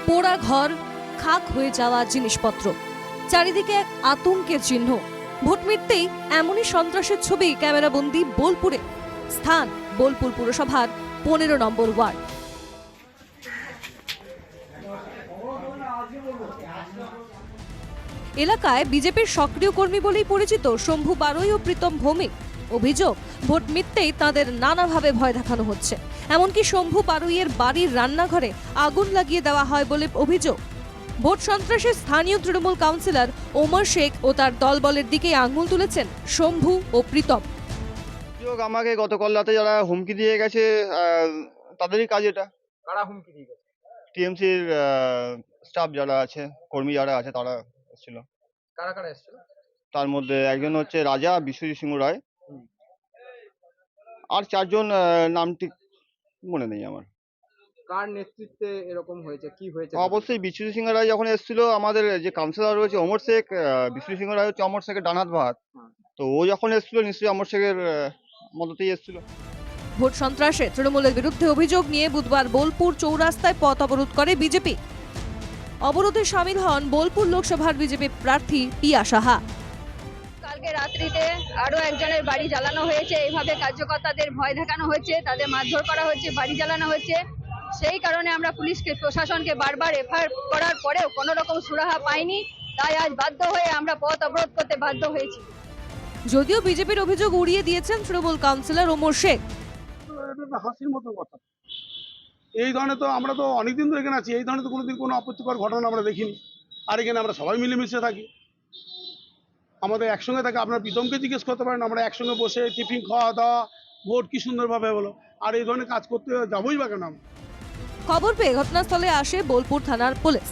পোড়া ঘর, খাক হয়ে যাওয়া জিনিসপত্র, চারিদিকে এক আতঙ্কের চিহ্ন। ভোট মিটতেই এমনই সন্ত্রাসের ছবি ক্যামেরাবন্দি বোলপুরে। স্থান বোলপুর পুরসভার 15 নম্বর ওয়ার্ড। এলাকায় বিজেপির সক্রিয় কর্মী বলেই পরিচিত শম্ভু বারুই ও প্রীতম ভৌমিক। অভিযোগ, ভোট মিটতেই তাদের নানাভাবে ভয় দেখানো হচ্ছে। এমনকি শম্ভু বারুইয়ের বাড়ির রান্নাঘরে আগুন লাগিয়ে দেওয়া হয় বলে অভিযোগ। ভোট সন্ত্রাসে স্থানীয় তৃণমূল কাউন্সিলর ওমর শেখ ও তার দলবলের দিকে আঙুল তুলেছেন শম্ভু ও প্রীতম। আমাকে গতকাল রাতে যারা হুমকি দিয়ে গেছে তাদেরই কাজ এটা। কারা হুমকি দিয়ে গেছে? টিএমসির স্টাফ যারা আছে, কর্মী যারা আছে তারা এসেছিল। কারা কারা এসেছিল? তার মধ্যে একজন হচ্ছে রাজা বিশ্বজিৎ সিংহ রায়, আর চারজন নাম ঠিক মনে নেই আমার। কার নেতৃত্বে এরকম হয়েছে, কি হয়েছে? অবশ্যই বিশ্বজিৎ সিংহ রায় যখন এসেছিল, আমাদের যে কাউন্সিলর রয়েছে ওমর শেখ, বিশ্বজিৎ সিংহ রায় হচ্ছে অমর শেখের ডানহাত ভাত, তো ও যখন এসেছিল নিশ্চয়ই অমর শেখের মদতেই এসেছিল। ভোট সন্ত্রাসে তৃণমূলের বিরুদ্ধে অভিযোগ নিয়ে বুধবার বোলপুর চৌরাস্তায় পথ অবরোধ করে বিজেপি। অবরোধে সামিল হন বোলপুর লোকসভার বিজেপি প্রার্থী পিয়া সাহা। কালকে রাত্রিতে আরো একজনের বাড়ি জ্বালানো হয়েছে, এইভাবে কার্যকর্তাদের ভয় দেখানো হয়েছে, তাদের মারধর করা হয়েছে, বাড়ি জ্বালানো হয়েছে। সেই কারণে আমরা পুলিশকে, প্রশাসনকে বারবার এফআইআর করার পরেও কোনো রকম সুরাহা পাইনি, তাই আজ বাধ্য হয়ে আমরা পথ অবরোধ করতে বাধ্য হয়েছি। যদিও বিজেপির অভিযোগ উড়িয়ে দিয়েছেন তৃণমূল কাউন্সিলর ওমর শেখ। হাসির মতো কথা। এই ধরনের তো আমরা তো অনেকদিন ধরে এখানে আছি, এই ধরনের তো কোনোদিন কোনো আপত্তিকর ঘটনা আমরা দেখিনি। আর এখানে আমরা সবাই মিলেমিশে থাকি, আমাদের একসঙ্গে থাকে। আপনার প্রীতমকে জিজ্ঞেস করতে পারেন, আমরা একসঙ্গে বসে টিফিন খাওয়া দাওয়া, ভোট কি সুন্দরভাবে হলো। আর এই ধরনের কাজ করতে যাবোই বা কেন? খবর পেয়ে ঘটনাস্থলে আসে বোলপুর থানার পুলিশ।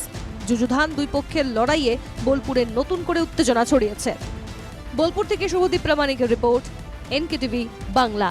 যুযুধান দুই পক্ষের লড়াইয়ে বোলপুরে নতুন করে উত্তেজনা ছড়িয়েছে। বোলপুর থেকে শুভদীপ প্রামাণিকের রিপোর্ট, এনকেটিভি বাংলা।